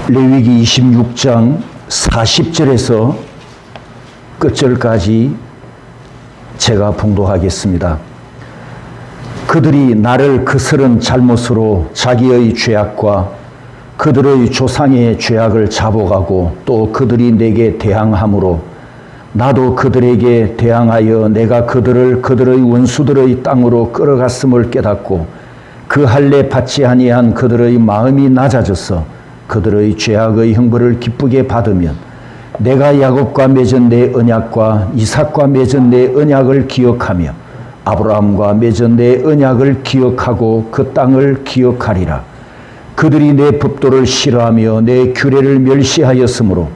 레위기 26장 40절에서 끝절까지 제가 봉독하겠습니다. 그들이 나를 그스른 잘못으로 자기의 죄악과 그들의 조상의 죄악을 자복하고 또 그들이 내게 대항함으로 나도 그들에게 대항하여 내가 그들을 그들의 원수들의 땅으로 끌어갔음을 깨닫고 그 할례 받지 아니한 그들의 마음이 낮아져서 그들의 죄악의 형벌을 기쁘게 받으면 내가 야곱과 맺은 내 언약과 이삭과 맺은 내 언약을 기억하며 아브라함과 맺은 내 언약을 기억하고 그 땅을 기억하리라. 그들이 내 법도를 싫어하며 내 규례를 멸시하였으므로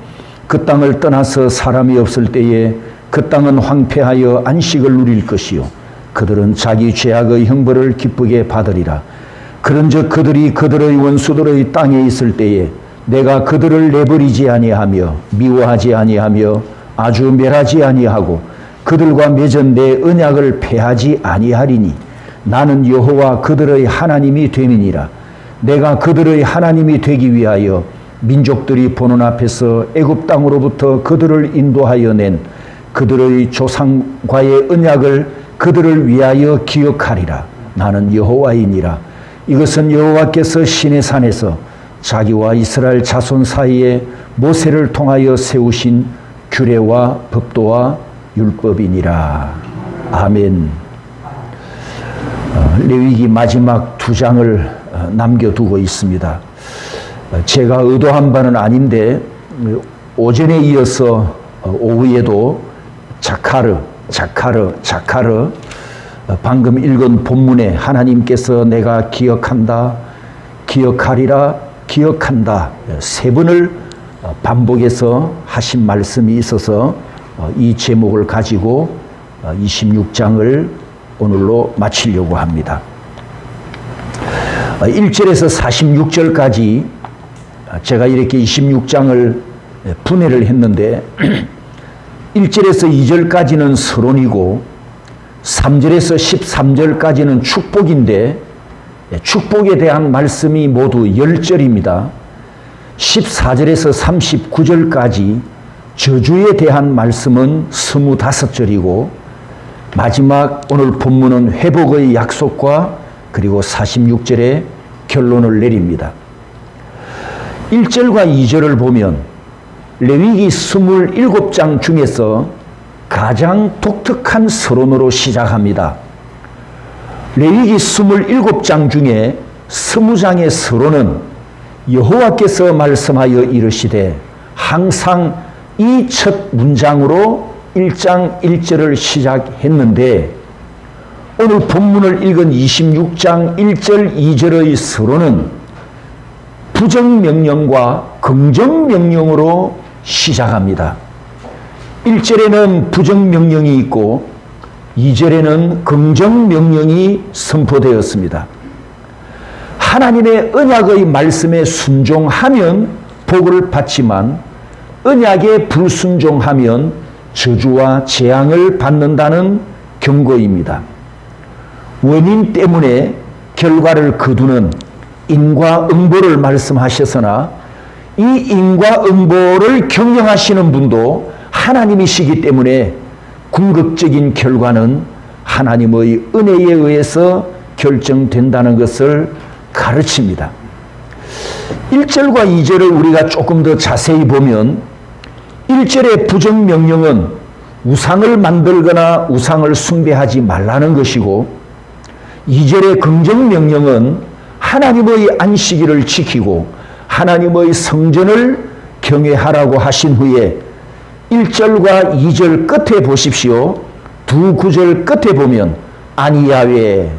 그 땅을 떠나서 사람이 없을 때에 그 땅은 황폐하여 안식을 누릴 것이요 그들은 자기 죄악의 형벌을 기쁘게 받으리라. 그런즉 그들이 그들의 원수들의 땅에 있을 때에 내가 그들을 내버리지 아니하며 미워하지 아니하며 아주 멸하지 아니하고 그들과 맺은 내 언약을 폐하지 아니하리니 나는 여호와 그들의 하나님이 됨이니라. 내가 그들의 하나님이 되기 위하여 민족들이 보는 앞에서 애굽 땅으로부터 그들을 인도하여 낸 그들의 조상과의 언약을 그들을 위하여 기억하리라. 나는 여호와이니라. 이것은 여호와께서 시내산에서 자기와 이스라엘 자손 사이에 모세를 통하여 세우신 규례와 법도와 율법이니라. 아멘. 레위기 마지막 두 장을 남겨두고 있습니다. 제가 의도한 바는 아닌데 오전에 이어서 오후에도 자카르 방금 읽은 본문에 하나님께서 내가 기억한다, 기억하리라, 기억한다 세 번을 반복해서 하신 말씀이 있어서 이 제목을 가지고 26장을 오늘로 마치려고 합니다. 1절에서 46절까지 제가 이렇게 26장을 분해를 했는데 1절에서 2절까지는 서론이고 3절에서 13절까지는 축복인데 축복에 대한 말씀이 모두 10절입니다. 14절에서 39절까지 저주에 대한 말씀은 25절이고 마지막 오늘 본문은 회복의 약속과 그리고 46절에 결론을 내립니다. 1절과 2절을 보면 레위기 27장 중에서 가장 독특한 서론으로 시작합니다. 레위기 27장 중에 20장의 서론은 여호와께서 말씀하여 이르시되 항상 이 첫 문장으로 1장 1절을 시작했는데 오늘 본문을 읽은 26장 1절 2절의 서론은 부정명령과 긍정명령으로 시작합니다. 1절에는 부정명령이 있고 2절에는 긍정명령이 선포되었습니다. 하나님의 언약의 말씀에 순종하면 복을 받지만 언약에 불순종하면 저주와 재앙을 받는다는 경고입니다. 원인 때문에 결과를 거두는 인과응보를 말씀하셨으나 이 인과응보를 경영하시는 분도 하나님이시기 때문에 궁극적인 결과는 하나님의 은혜에 의해서 결정된다는 것을 가르칩니다. 1절과 2절을 우리가 조금 더 자세히 보면 1절의 부정명령은 우상을 만들거나 우상을 숭배하지 말라는 것이고 2절의 긍정명령은 하나님의 안식일을 지키고 하나님의 성전을 경외하라고 하신 후에 1절과 2절 끝에 보십시오. 두 구절 끝에 보면 아니야외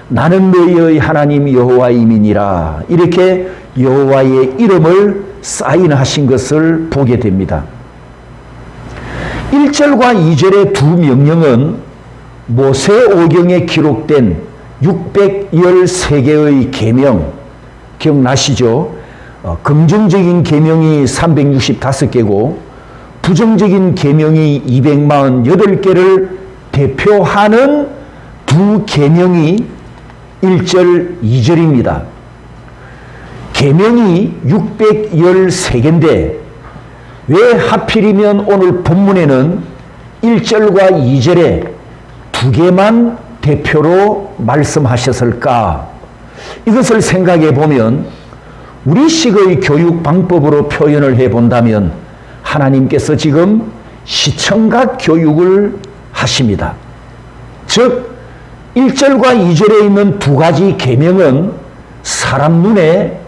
나는 너희의 하나님 여호와임이니라 이렇게 여호와의 이름을 사인하신 것을 보게 됩니다. 1절과 2절의 두 명령은 모세오경에 기록된 613개의 계명 기억나시죠? 긍정적인 계명이 365개고 부정적인 계명이 248개를 대표하는 두 계명이 1절, 2절입니다. 계명이 613개인데 왜 하필이면 오늘 본문에는 1절과 2절에 2개만 대표로 말씀하셨을까? 이것을 생각해 보면 우리식의 교육 방법으로 표현을 해 본다면 하나님께서 지금 시청각 교육을 하십니다. 즉 1절과 2절에 있는 2가지 계명은 사람 눈에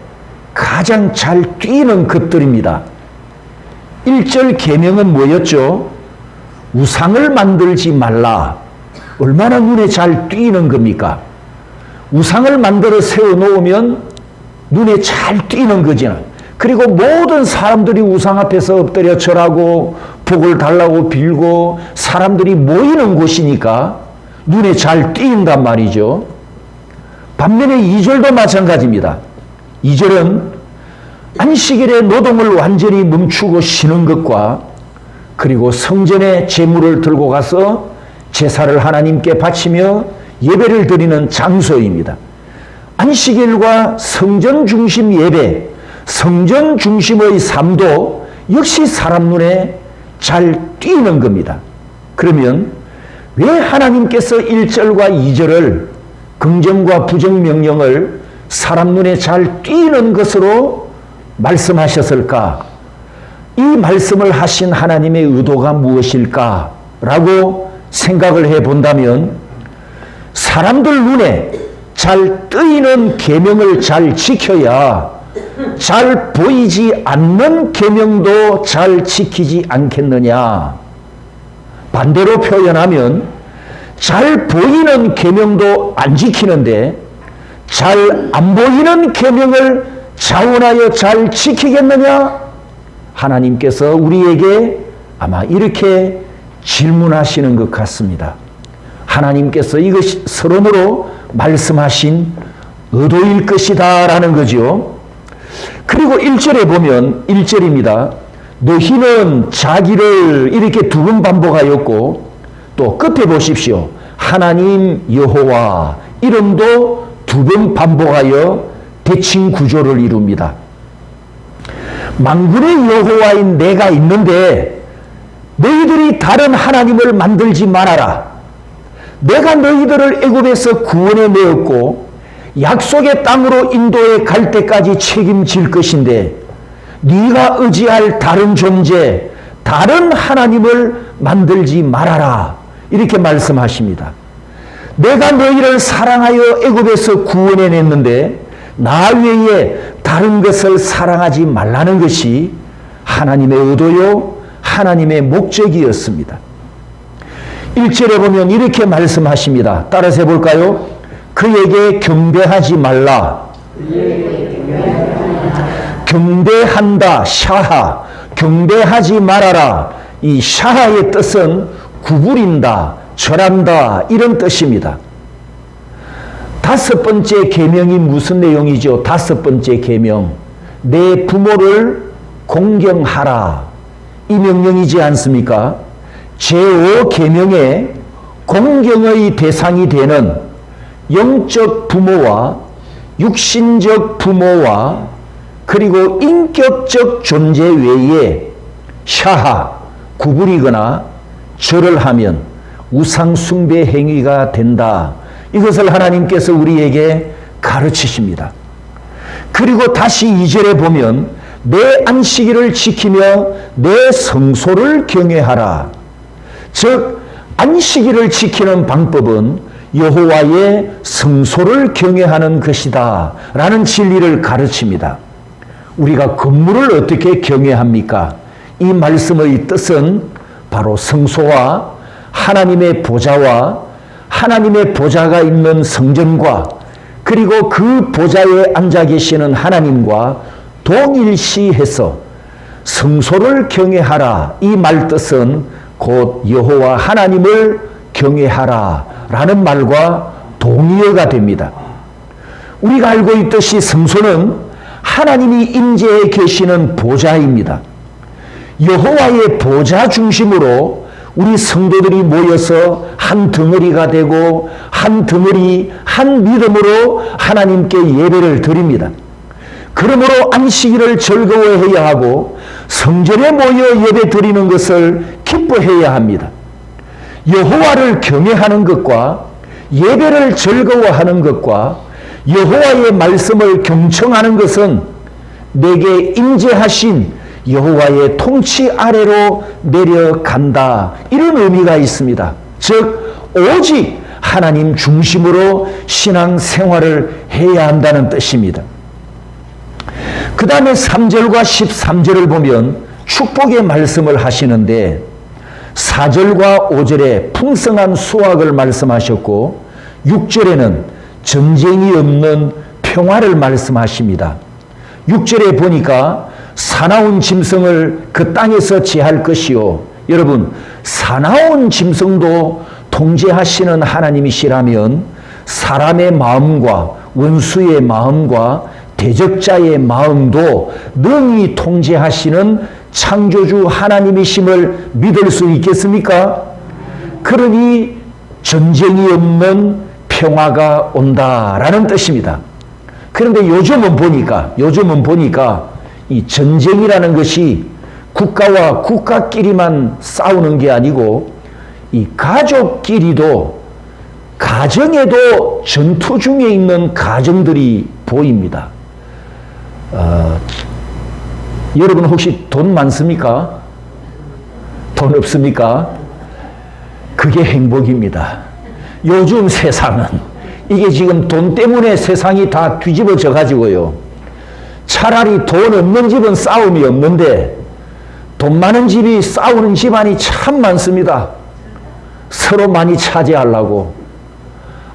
가장 잘 띄는 것들입니다. 1절 계명은 뭐였죠? 우상을 만들지 말라. 얼마나 눈에 잘 띄는 겁니까? 우상을 만들어 세워놓으면 눈에 잘 띄는 거잖아요. 그리고 모든 사람들이 우상 앞에서 엎드려 절하고 복을 달라고 빌고 사람들이 모이는 곳이니까 눈에 잘 띄인단 말이죠. 반면에 2절도 마찬가지입니다. 2절은 안식일에 노동을 완전히 멈추고 쉬는 것과 그리고 성전에 제물을 들고 가서 제사를 하나님께 바치며 예배를 드리는 장소입니다. 안식일과 성전 중심 예배, 성전 중심의 삶도 역시 사람 눈에 잘 띄는 겁니다. 그러면 왜 하나님께서 1절과 2절을 긍정과 부정 명령을 사람 눈에 잘 띄는 것으로 말씀하셨을까? 이 말씀을 하신 하나님의 의도가 무엇일까? 라고 생각을 해 본다면 사람들 눈에 잘 뜨이는 계명을 잘 지켜야 잘 보이지 않는 계명도 잘 지키지 않겠느냐. 반대로 표현하면 잘 보이는 계명도 안 지키는데 잘 안 보이는 계명을 자원하여 잘 지키겠느냐? 하나님께서 우리에게 아마 이렇게 질문하시는 것 같습니다. 하나님께서 이것이 서론으로 말씀하신 의도일 것이다 라는 거죠. 그리고 1절에 보면 1절입니다. 너희는 자기를 이렇게 2번 반복하였고 또 끝에 보십시오. 하나님 여호와 이름도 2번 반복하여 대칭 구조를 이룹니다. 만군의 여호와인 내가 있는데 너희들이 다른 하나님을 만들지 말아라. 내가 너희들을 애굽에서 구원해 내었고 약속의 땅으로 인도해 갈 때까지 책임질 것인데 네가 의지할 다른 존재, 다른 하나님을 만들지 말아라. 이렇게 말씀하십니다. 내가 너희를 사랑하여 애굽에서 구원해 냈는데 나 외에 다른 것을 사랑하지 말라는 것이 하나님의 의도요, 하나님의 목적이었습니다. 1절에 보면 이렇게 말씀하십니다. 따라서 해볼까요? 그에게 경배하지 말라. 경배한다, 샤하. 경배하지 말아라. 이 샤하의 뜻은 구부린다, 절한다 이런 뜻입니다. 5번째 계명이 무슨 내용이죠? 5번째 계명. 내 부모를 공경하라. 이 명령이지 않습니까? 제5계명의 공경의 대상이 되는 영적 부모와 육신적 부모와 그리고 인격적 존재 외에 샤하, 구부리거나 절을 하면 우상 숭배 행위가 된다. 이것을 하나님께서 우리에게 가르치십니다. 그리고 다시 2절에 보면 내 안식일을 지키며 내 성소를 경외하라. 즉 안식일을 지키는 방법은 여호와의 성소를 경외하는 것이다 라는 진리를 가르칩니다. 우리가 건물을 어떻게 경외합니까? 이 말씀의 뜻은 바로 성소와 하나님의 보좌와 하나님의 보좌가 있는 성전과 그리고 그 보좌에 앉아 계시는 하나님과 동일시해서 성소를 경외하라. 이 말뜻은 곧 여호와 하나님을 경외하라 라는 말과 동의어가 됩니다. 우리가 알고 있듯이 성소는 하나님이 임재해 계시는 보좌입니다. 여호와의 보좌 중심으로 우리 성도들이 모여서 한 덩어리가 되고 한 덩어리 한 믿음으로 하나님께 예배를 드립니다. 그러므로 안식일을 즐거워해야 하고 성전에 모여 예배 드리는 것을 기뻐해야 합니다. 여호와를 경외하는 것과 예배를 즐거워하는 것과 여호와의 말씀을 경청하는 것은 내게 임재하신 여호와의 통치 아래로 내려간다. 이런 의미가 있습니다. 즉 오직 하나님 중심으로 신앙생활을 해야 한다는 뜻입니다. 그 다음에 3절과 13절을 보면 축복의 말씀을 하시는데 4절과 5절에 풍성한 수확을 말씀하셨고 6절에는 전쟁이 없는 평화를 말씀하십니다. 6절에 보니까 사나운 짐승을 그 땅에서 제할 것이요. 여러분, 사나운 짐승도 통제하시는 하나님이시라면 사람의 마음과 원수의 마음과 대적자의 마음도 능히 통제하시는 창조주 하나님이심을 믿을 수 있겠습니까? 그러니 전쟁이 없는 평화가 온다라는 뜻입니다. 그런데 요즘은 보니까 이 전쟁이라는 것이 국가와 국가끼리만 싸우는 게 아니고 이 가족끼리도 가정에도 전투 중에 있는 가정들이 보입니다. 여러분 혹시 돈 많습니까? 돈 없습니까? 그게 행복입니다. 요즘 세상은 이게 지금 돈 때문에 세상이 다 뒤집어져 가지고요. 차라리 돈 없는 집은 싸움이 없는데 돈 많은 집이 싸우는 집안이 참 많습니다. 서로 많이 차지하려고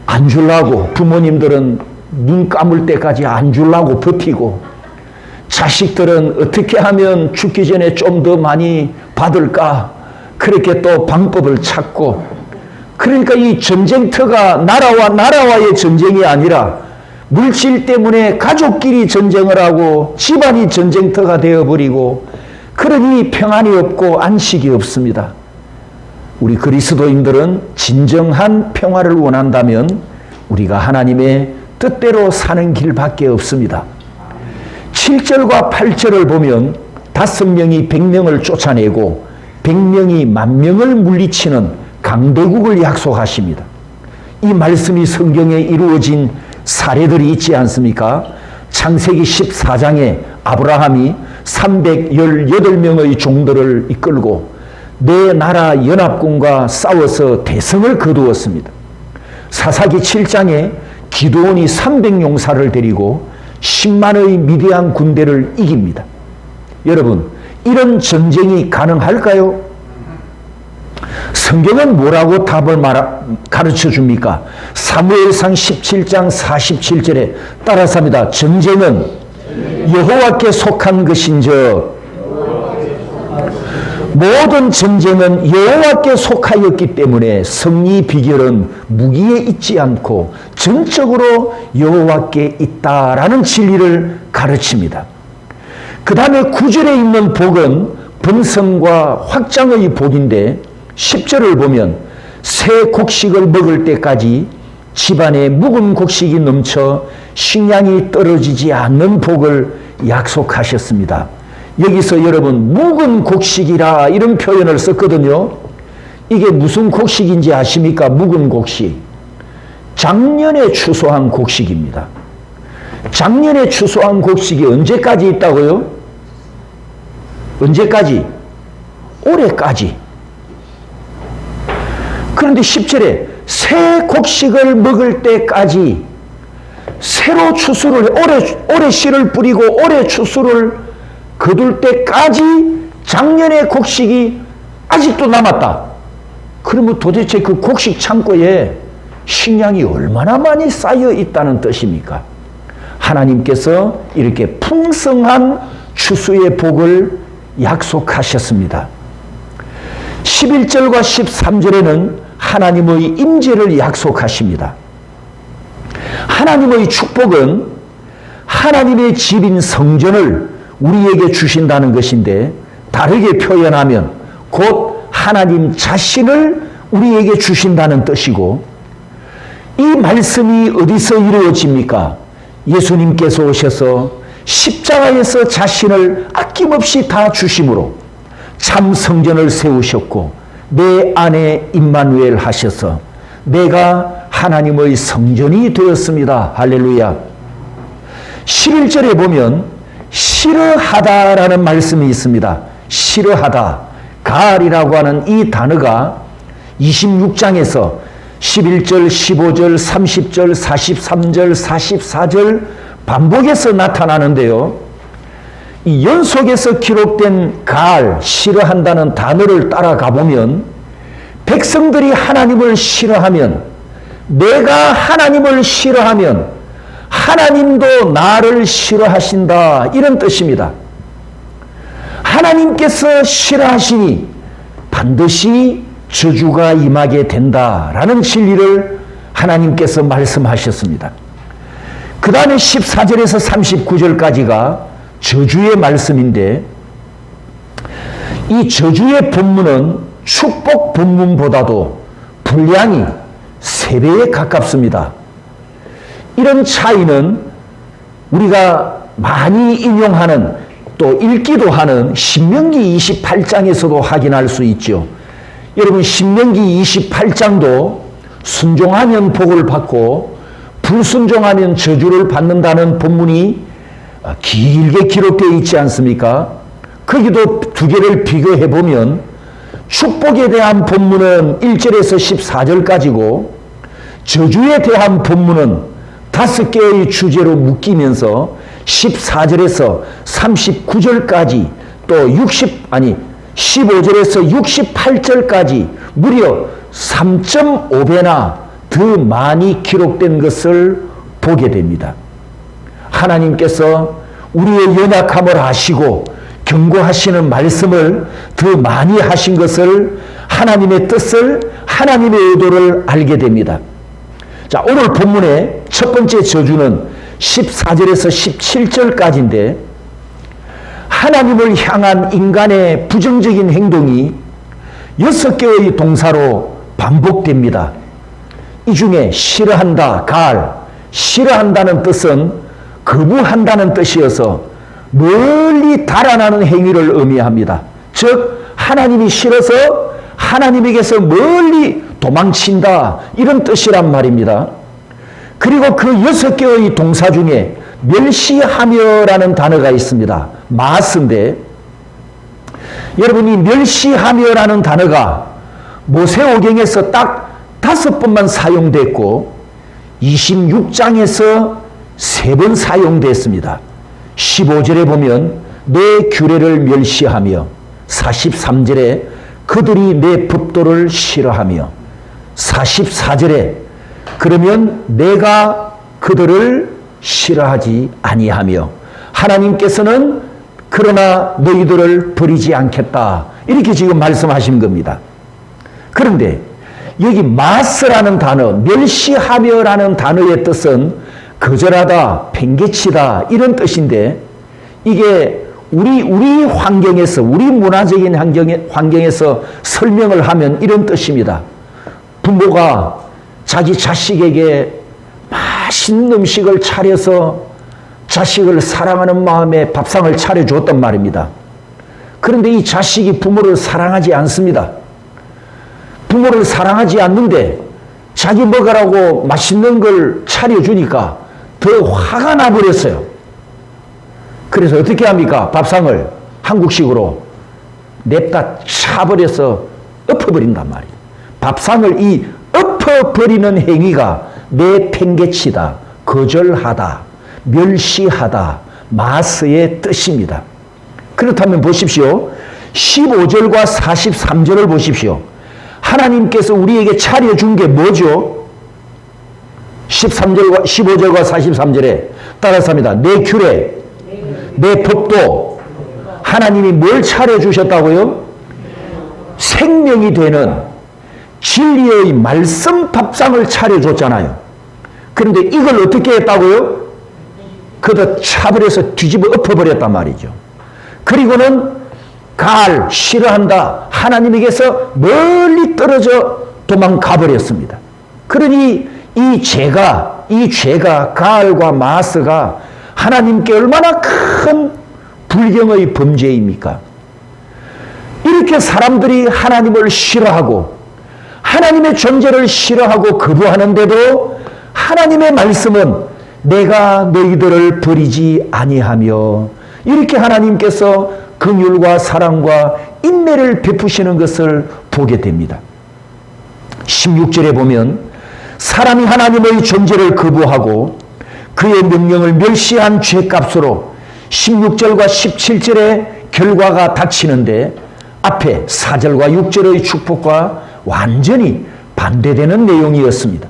안 주려고 부모님들은 눈 감을 때까지 안 주려고 버티고 자식들은 어떻게 하면 죽기 전에 좀 더 많이 받을까 그렇게 또 방법을 찾고 그러니까 이 전쟁터가 나라와 나라와의 전쟁이 아니라 물질 때문에 가족끼리 전쟁을 하고 집안이 전쟁터가 되어버리고 그러니 평안이 없고 안식이 없습니다. 우리 그리스도인들은 진정한 평화를 원한다면 우리가 하나님의 뜻대로 사는 길밖에 없습니다. 7절과 8절을 보면 5명이 100명을 쫓아내고 100명이 10,000명을 물리치는 강대국을 약속하십니다. 이 말씀이 성경에 이루어진 사례들이 있지 않습니까? 창세기 14장에 아브라함이 318명의 종들을 이끌고 내 나라 연합군과 싸워서 대성을 거두었습니다. 사사기 7장에 기드온이 300용사를 데리고 10만의 미디안 군대를 이깁니다. 여러분, 이런 전쟁이 가능할까요? 성경은 뭐라고 답을 가르쳐 줍니까? 사무엘상 17장 47절에 따라서 합니다. 전쟁은 여호와께 속한 것인즉 모든 전쟁은 여호와께 속하였기 때문에 승리 비결은 무기에 있지 않고 전적으로 여호와께 있다라는 진리를 가르칩니다. 그 다음에 9절에 있는 복은 번성과 확장의 복인데 10절을 보면 새 곡식을 먹을 때까지 집안에 묵은 곡식이 넘쳐 식량이 떨어지지 않는 복을 약속하셨습니다. 여기서 여러분 묵은 곡식이라 이런 표현을 썼거든요. 이게 무슨 곡식인지 아십니까? 묵은 곡식. 작년에 추수한 곡식입니다. 작년에 추수한 곡식이 언제까지 있다고요? 언제까지? 올해까지. 그런데 10절에 새 곡식을 먹을 때까지 새로 추수를 올해 씨를 뿌리고 올해 추수를 거둘 때까지 작년의 곡식이 아직도 남았다. 그러면 도대체 그 곡식 창고에 식량이 얼마나 많이 쌓여 있다는 뜻입니까? 하나님께서 이렇게 풍성한 추수의 복을 약속하셨습니다. 11절과 13절에는 하나님의 임재를 약속하십니다. 하나님의 축복은 하나님의 집인 성전을 우리에게 주신다는 것인데 다르게 표현하면 곧 하나님 자신을 우리에게 주신다는 뜻이고 이 말씀이 어디서 이루어집니까? 예수님께서 오셔서 십자가에서 자신을 아낌없이 다 주심으로 참 성전을 세우셨고 내 안에 임마누엘 하셔서 내가 하나님의 성전이 되었습니다. 할렐루야. 11절에 보면 싫어하다라는 말씀이 있습니다. 싫어하다. 가알이라고 하는 이 단어가 26장에서 11절, 15절, 30절, 43절, 44절 반복해서 나타나는데요. 이 연속에서 기록된 가알, 싫어한다는 단어를 따라가 보면 백성들이 하나님을 싫어하면, 내가 하나님을 싫어하면 하나님도 나를 싫어하신다, 이런 뜻입니다. 하나님께서 싫어하시니 반드시 저주가 임하게 된다라는 진리를 하나님께서 말씀하셨습니다. 그 다음에 14절에서 39절까지가 저주의 말씀인데, 이 저주의 본문은 축복 본문보다도 분량이 3배에 가깝습니다. 이런 차이는 우리가 많이 인용하는, 또 읽기도 하는 신명기 28장에서도 확인할 수 있죠. 여러분, 신명기 28장도 순종하면 복을 받고 불순종하면 저주를 받는다는 본문이 길게 기록되어 있지 않습니까? 거기도 두 개를 비교해 보면 축복에 대한 본문은 1절에서 14절까지고 저주에 대한 본문은 5개의 주제로 묶이면서 14절에서 39절까지 또 15절에서 68절까지 무려 3.5배나 더 많이 기록된 것을 보게 됩니다. 하나님께서 우리의 연약함을 아시고 경고하시는 말씀을 더 많이 하신 것을, 하나님의 뜻을, 하나님의 의도를 알게 됩니다. 자, 오늘 본문의 첫 번째 저주는 14절에서 17절까지인데, 하나님을 향한 인간의 부정적인 행동이 6개의 동사로 반복됩니다. 이 중에 싫어한다, 가알, 싫어한다는 뜻은 거부한다는 뜻이어서 멀리 달아나는 행위를 의미합니다. 즉 하나님이 싫어서 하나님에게서 멀리 도망친다, 이런 뜻이란 말입니다. 그리고 그 6개의 동사 중에 멸시하며라는 단어가 있습니다. 마스인데, 여러분, 이 멸시하며라는 단어가 모세오경에서 딱 5번만 사용됐고 26장에서 3번 사용됐습니다. 15절에 보면 내 규례를 멸시하며, 43절에 그들이 내 법도를 싫어하며, 44절에 그러면 내가 그들을 싫어하지 아니하며, 하나님께서는 그러나 너희들을 버리지 않겠다, 이렇게 지금 말씀하신 겁니다. 그런데 여기 마스라는 단어, 멸시하며라는 단어의 뜻은 거절하다, 팽개치다, 이런 뜻인데, 이게 우리 환경에서, 우리 문화적인 환경에서 설명을 하면 이런 뜻입니다. 부모가 자기 자식에게 맛있는 음식을 차려서 자식을 사랑하는 마음에 밥상을 차려줬단 말입니다. 그런데 이 자식이 부모를 사랑하지 않습니다. 부모를 사랑하지 않는데 자기 먹으라고 맛있는 걸 차려주니까 더 화가 나버렸어요. 그래서 어떻게 합니까? 밥상을 한국식으로 냅다 차버려서 엎어버린단 말이에요. 밥상을 이 엎어버리는 행위가 내팽개치다, 거절하다, 멸시하다, 마스의 뜻입니다. 그렇다면 보십시오. 15절과 43절을 보십시오. 하나님께서 우리에게 차려준 게 뭐죠? 15절과 43절에 따라서 합니다. 내 규례, 내 법도. 하나님이 뭘 차려주셨다고요? 생명이 되는 진리의 말씀 밥상을 차려줬잖아요. 그런데 이걸 어떻게 했다고요? 그도 차버려서 뒤집어 엎어버렸단 말이죠. 그리고는 가알, 싫어한다, 하나님에게서 멀리 떨어져 도망가 버렸습니다. 그러니 이 죄가 가알과 마스가 하나님께 얼마나 큰 불경의 범죄입니까? 이렇게 사람들이 하나님을 싫어하고 하나님의 존재를 싫어하고 거부하는데도 하나님의 말씀은 내가 너희들을 버리지 아니하며 이렇게 하나님께서 긍휼과 사랑과 인내를 베푸시는 것을 보게 됩니다. 16절에 보면 사람이 하나님의 존재를 거부하고 그의 명령을 멸시한 죄값으로 16절과 17절의 결과가 닥치는데 앞에 4절과 6절의 축복과 완전히 반대되는 내용이었습니다.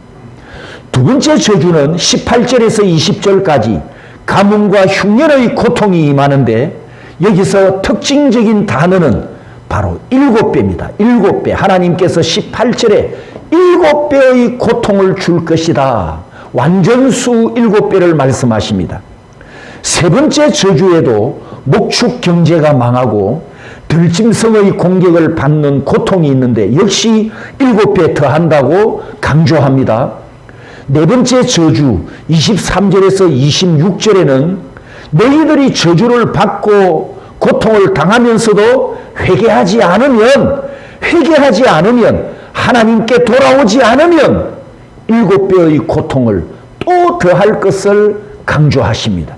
두 번째 저주는 18절에서 20절까지 가뭄과 흉년의 고통이 임하는데 여기서 특징적인 단어는 바로 7배입니다. 7배. 하나님께서 18절에 7배의 고통을 줄 것이다. 완전수 7배를 말씀하십니다. 세 번째 저주에도 목축 경제가 망하고 들짐승의 공격을 받는 고통이 있는데 역시 7배 더한다고 강조합니다. 네 번째 저주 23절에서 26절에는 너희들이 저주를 받고 고통을 당하면서도 회개하지 않으면 하나님께 돌아오지 않으면 7배의 고통을 또 더할 것을 강조하십니다.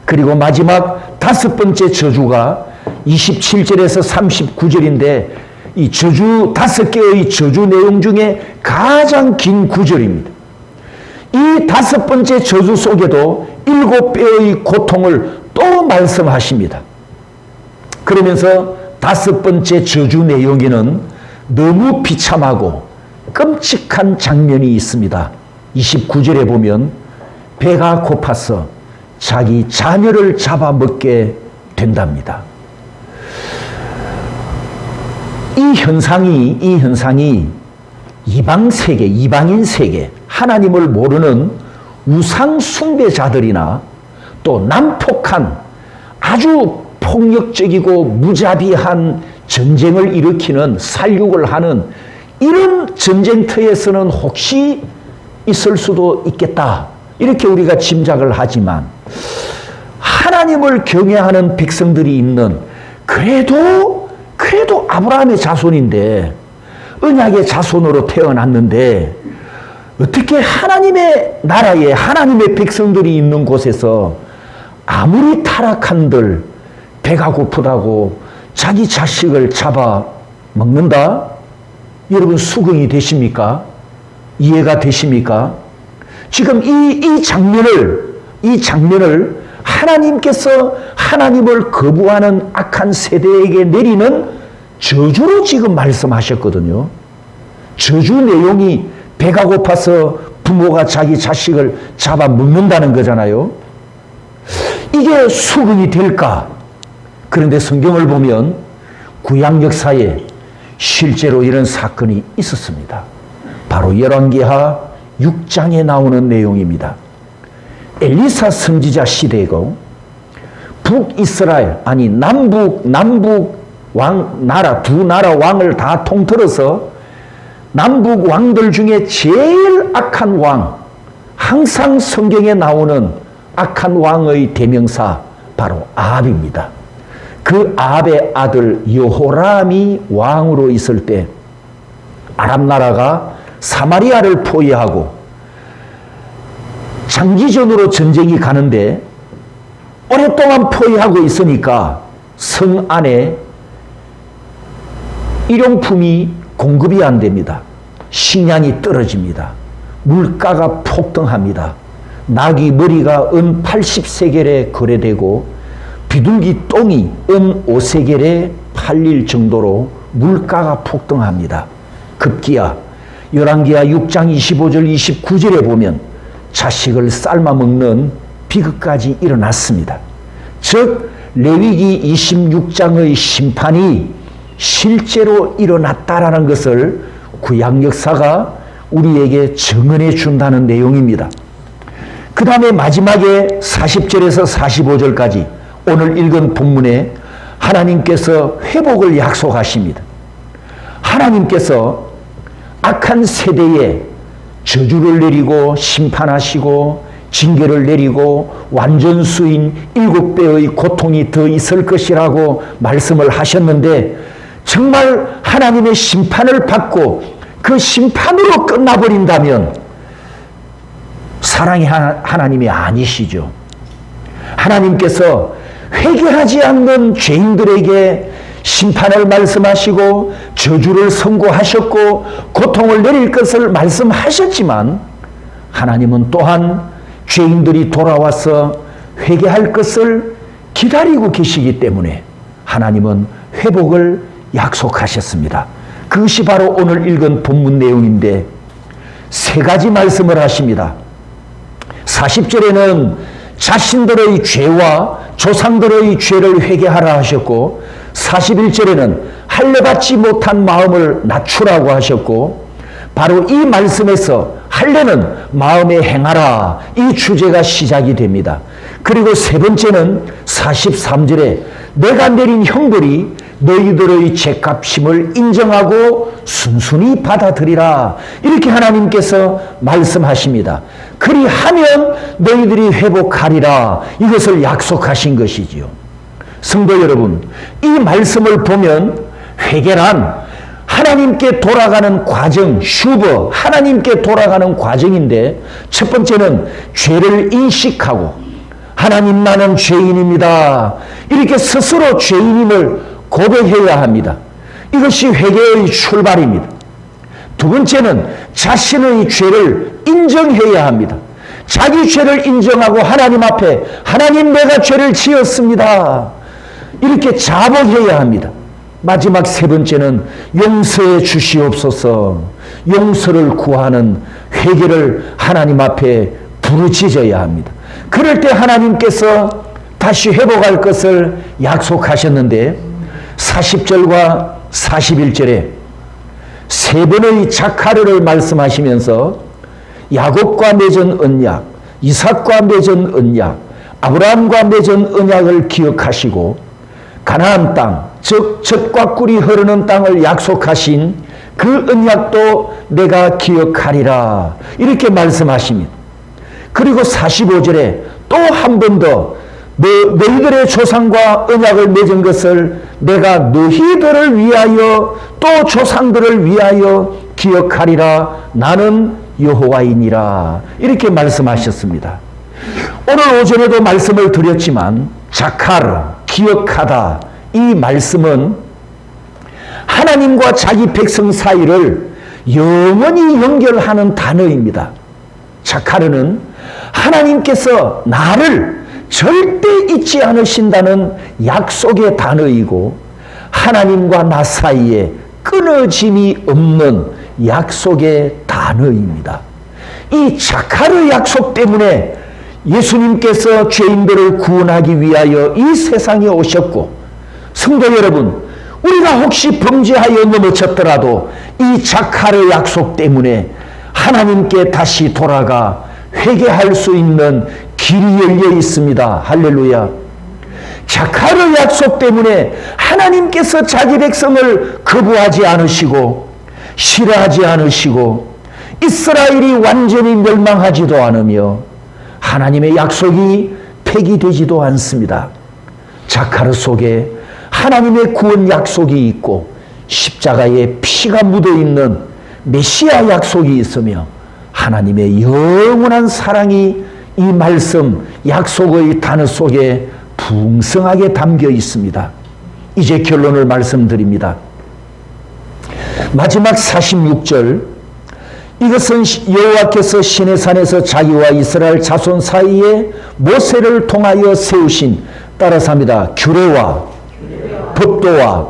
그리고 마지막 5번째 저주가 27절에서 39절인데 이 저주 5개의 저주 내용 중에 가장 긴 구절입니다. 이 5번째 저주 속에도 7배의 고통을 또 말씀하십니다. 그러면서 5번째 저주 내용에는 너무 비참하고 끔찍한 장면이 있습니다. 29절에 보면 배가 고파서 자기 자녀를 잡아먹게 된답니다. 이 현상이 이방인 세계, 하나님을 모르는 우상 숭배자들이나 또 난폭한 아주 폭력적이고 무자비한 전쟁을 일으키는 살육을 하는 이런 전쟁터에서는 혹시 있을 수도 있겠다. 이렇게 우리가 짐작을 하지만 하나님을 경외하는 백성들이 있는 그래도 아브라함의 자손인데 언약의 자손으로 태어났는데 어떻게 하나님의 나라에 하나님의 백성들이 있는 곳에서 아무리 타락한들 배가 고프다고 자기 자식을 잡아 먹는다? 여러분 수긍이 되십니까? 이해가 되십니까? 지금 이 장면을 하나님께서 하나님을 거부하는 악한 세대에게 내리는 저주로 지금 말씀하셨거든요. 저주 내용이 배가 고파서 부모가 자기 자식을 잡아 먹는다는 거잖아요. 이게 수긍이 될까? 그런데 성경을 보면 구약 역사에 실제로 이런 사건이 있었습니다. 바로 열왕기하 6장에 나오는 내용입니다. 엘리사 선지자 시대고 북이스라엘 남북 나라 두 나라 왕을 다 통틀어서 남북 왕들 중에 제일 악한 왕, 항상 성경에 나오는 악한 왕의 대명사 바로 아합입니다. 그 아합의 아들 여호람이 왕으로 있을 때 아람 나라가 사마리아를 포위하고 장기전으로 전쟁이 가는데 오랫동안 포위하고 있으니까 성 안에 일용품이 공급이 안 됩니다. 식량이 떨어집니다. 물가가 폭등합니다. 나귀 머리가 은 80세겔에 거래되고 비둘기 똥이 은 5세겔에 팔릴 정도로 물가가 폭등합니다. 급기야 열왕기하 6장 25절 29절에 보면 자식을 삶아먹는 비극까지 일어났습니다. 즉 레위기 26장의 심판이 실제로 일어났다라는 것을 구약 역사가 우리에게 증언해 준다는 내용입니다. 그 다음에 마지막에 40절에서 45절까지 오늘 읽은 본문에 하나님께서 회복을 약속하십니다. 하나님께서 악한 세대에 저주를 내리고 심판하시고 징계를 내리고 완전수인 7배의 고통이 더 있을 것이라고 말씀을 하셨는데 정말 하나님의 심판을 받고 그 심판으로 끝나버린다면 사랑의 하나님이 아니시죠. 하나님께서 회개하지 않는 죄인들에게 심판을 말씀하시고 저주를 선고하셨고 고통을 내릴 것을 말씀하셨지만 하나님은 또한 죄인들이 돌아와서 회개할 것을 기다리고 계시기 때문에 하나님은 회복을 약속하셨습니다. 그것이 바로 오늘 읽은 본문 내용인데 세 가지 말씀을 하십니다. 40절에는 자신들의 죄와 조상들의 죄를 회개하라 하셨고 41절에는 할례받지 못한 마음을 낮추라고 하셨고 바로 이 말씀에서 할례는 마음에 행하라 이 주제가 시작이 됩니다. 그리고 세 번째는 43절에 내가 내린 형벌이 너희들의 죄값임을 인정하고 순순히 받아들이라 이렇게 하나님께서 말씀하십니다. 그리하면 너희들이 회복하리라 이것을 약속하신 것이지요. 성도 여러분, 이 말씀을 보면 회개란 하나님께 돌아가는 과정, 슈버, 하나님께 돌아가는 과정인데 첫 번째는 죄를 인식하고 하나님 나는 죄인입니다. 이렇게 스스로 죄인임을 고백해야 합니다. 이것이 회개의 출발입니다. 두 번째는 자신의 죄를 인정해야 합니다. 자기 죄를 인정하고 하나님 앞에 하나님 내가 죄를 지었습니다. 이렇게 자복해야 합니다. 마지막 세 번째는 용서해 주시옵소서 용서를 구하는 회개를 하나님 앞에 부르짖어야 합니다. 그럴 때 하나님께서 다시 회복할 것을 약속하셨는데 40절과 41절에 세 번의 자카르를 말씀하시면서 야곱과 맺은 언약, 이삭과 맺은 언약, 아브라함과 맺은 언약을 기억하시고 가나안 땅, 즉 젖과 꿀이 흐르는 땅을 약속하신 그 언약도 내가 기억하리라 이렇게 말씀하십니다. 그리고 45절에 또 한 번 더 너희들의 조상과 언약을 맺은 것을 내가 너희들을 위하여 또 조상들을 위하여 기억하리라 나는 여호와이니라 이렇게 말씀하셨습니다. 오늘 오전에도 말씀을 드렸지만 자카르, 기억하다 이 말씀은 하나님과 자기 백성 사이를 영원히 연결하는 단어입니다. 자카르는 하나님께서 나를 절대 잊지 않으신다는 약속의 단어이고 하나님과 나 사이에 끊어짐이 없는 약속의 단어입니다. 이 자카르 약속 때문에 예수님께서 죄인들을 구원하기 위하여 이 세상에 오셨고 성도 여러분 우리가 혹시 범죄하여 넘어졌더라도 이 자카르 약속 때문에 하나님께 다시 돌아가 회개할 수 있는 길이 열려 있습니다. 할렐루야. 자카르 약속 때문에 하나님께서 자기 백성을 거부하지 않으시고 싫어하지 않으시고 이스라엘이 완전히 멸망하지도 않으며 하나님의 약속이 폐기되지도 않습니다. 자카르 속에 하나님의 구원 약속이 있고 십자가에 피가 묻어있는 메시아 약속이 있으며 하나님의 영원한 사랑이 이 말씀 약속의 단어 속에 풍성하게 담겨 있습니다. 이제 결론을 말씀드립니다. 마지막 46절 이것은 여호와께서 시내산에서 자기와 이스라엘 자손 사이에 모세를 통하여 세우신 따라서 합니다. 규례와 법도와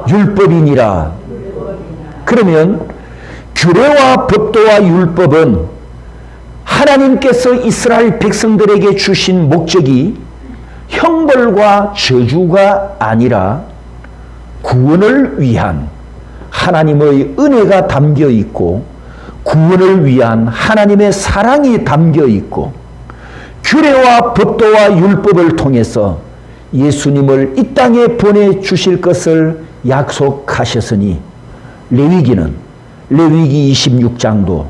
율법이니라. 그러면 규례와 법도와 율법은 하나님께서 이스라엘 백성들에게 주신 목적이 형벌과 저주가 아니라 구원을 위한 하나님의 은혜가 담겨 있고 구원을 위한 하나님의 사랑이 담겨 있고 규례와 법도와 율법을 통해서 예수님을 이 땅에 보내주실 것을 약속하셨으니 레위기 26장도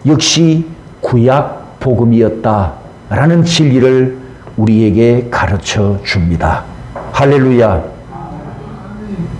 역시 구약 복음이었다 라는 진리를 우리에게 가르쳐 줍니다. 할렐루야.